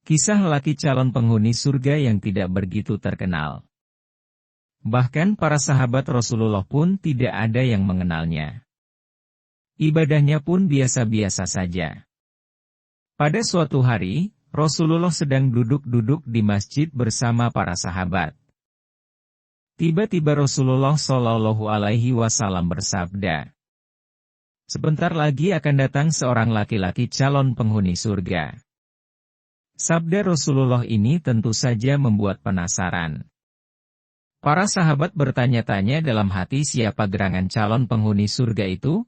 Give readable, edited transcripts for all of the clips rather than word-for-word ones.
Kisah laki calon penghuni surga yang tidak begitu terkenal. Bahkan para sahabat Rasulullah pun tidak ada yang mengenalnya. Ibadahnya pun biasa-biasa saja. Pada suatu hari, Rasulullah sedang duduk-duduk di masjid bersama para sahabat. Tiba-tiba Rasulullah Shallallahu Alaihi Wasallam bersabda, "Sebentar lagi akan datang seorang laki-laki calon penghuni surga." Sabda Rasulullah ini tentu saja membuat penasaran. Para sahabat bertanya-tanya dalam hati siapa gerangan calon penghuni surga itu?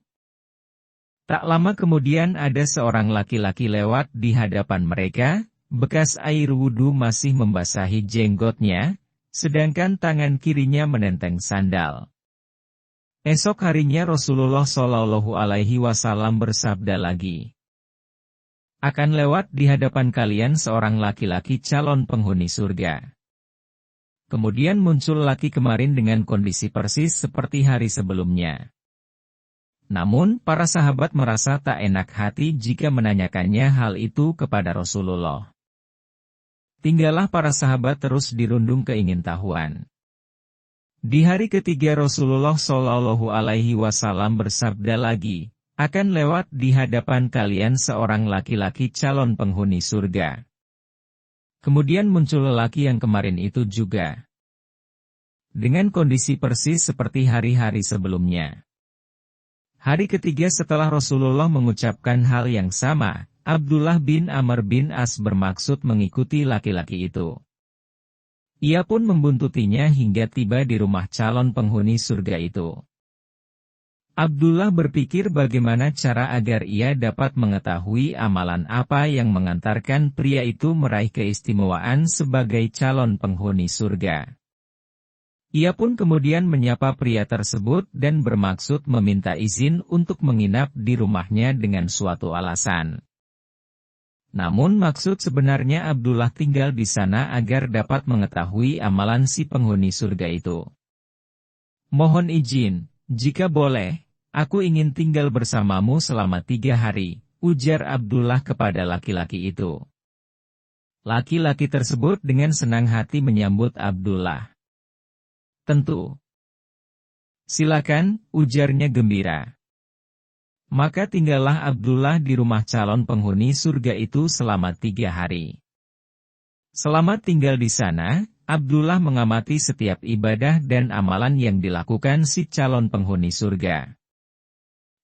Tak lama kemudian ada seorang laki-laki lewat di hadapan mereka, bekas air wudhu masih membasahi jenggotnya, sedangkan tangan kirinya menenteng sandal. Esok harinya Rasulullah Shallallahu Alaihi Wasallam bersabda lagi, "Akan lewat di hadapan kalian seorang laki-laki calon penghuni surga." Kemudian muncul laki kemarin dengan kondisi persis seperti hari sebelumnya. Namun, para sahabat merasa tak enak hati jika menanyakannya hal itu kepada Rasulullah. Tinggallah para sahabat terus dirundung keingintahuan. Di hari ketiga Rasulullah Shallallahu Alaihi Wasallam bersabda lagi, "Akan lewat di hadapan kalian seorang laki-laki calon penghuni surga." Kemudian muncul lelaki yang kemarin itu juga. Dengan kondisi persis seperti hari-hari sebelumnya. Hari ketiga setelah Rasulullah mengucapkan hal yang sama, Abdullah bin Amr bin As bermaksud mengikuti laki-laki itu. Ia pun membuntutinya hingga tiba di rumah calon penghuni surga itu. Abdullah berpikir bagaimana cara agar ia dapat mengetahui amalan apa yang mengantarkan pria itu meraih keistimewaan sebagai calon penghuni surga. Ia pun kemudian menyapa pria tersebut dan bermaksud meminta izin untuk menginap di rumahnya dengan suatu alasan. Namun maksud sebenarnya Abdullah tinggal di sana agar dapat mengetahui amalan si penghuni surga itu. "Mohon izin, jika boleh, aku ingin tinggal bersamamu selama 3 hari, ujar Abdullah kepada laki-laki itu. Laki-laki tersebut dengan senang hati menyambut Abdullah. "Tentu. Silakan," ujarnya gembira. Maka tinggallah Abdullah di rumah calon penghuni surga itu selama 3 hari. Selama tinggal di sana, Abdullah mengamati setiap ibadah dan amalan yang dilakukan si calon penghuni surga.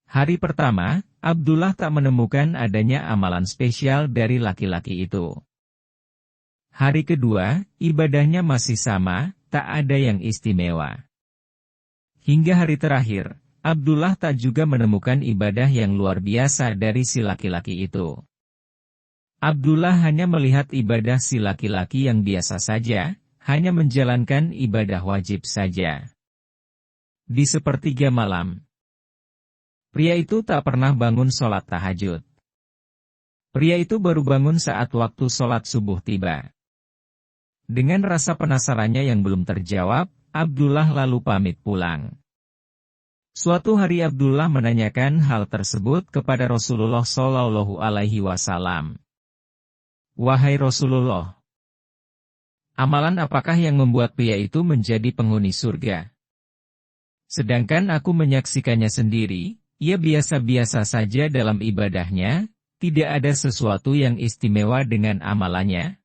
Hari pertama, Abdullah tak menemukan adanya amalan spesial dari laki-laki itu. Hari kedua, ibadahnya masih sama, tak ada yang istimewa. Hingga hari terakhir, Abdullah tak juga menemukan ibadah yang luar biasa dari si laki-laki itu. Abdullah hanya melihat ibadah si laki-laki yang biasa saja, hanya menjalankan ibadah wajib saja. Di sepertiga malam, pria itu tak pernah bangun sholat tahajud. Pria itu baru bangun saat waktu sholat subuh tiba. Dengan rasa penasarannya yang belum terjawab, Abdullah lalu pamit pulang. Suatu hari Abdullah menanyakan hal tersebut kepada Rasulullah Shallallahu Alaihi Wasallam. "Wahai Rasulullah, amalan apakah yang membuat pria itu menjadi penghuni surga? Sedangkan aku menyaksikannya sendiri, ia biasa-biasa saja dalam ibadahnya, tidak ada sesuatu yang istimewa dengan amalannya."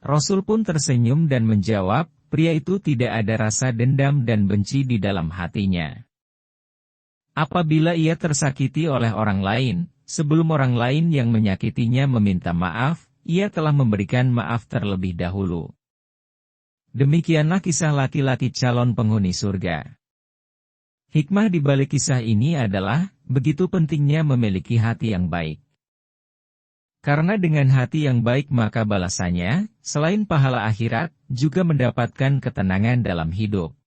Rasul pun tersenyum dan menjawab, pria itu tidak ada rasa dendam dan benci di dalam hatinya. Apabila ia tersakiti oleh orang lain, sebelum orang lain yang menyakitinya meminta maaf, ia telah memberikan maaf terlebih dahulu. Demikianlah kisah laki-laki calon penghuni surga. Hikmah di balik kisah ini adalah, begitu pentingnya memiliki hati yang baik. Karena dengan hati yang baik maka balasannya, selain pahala akhirat, juga mendapatkan ketenangan dalam hidup.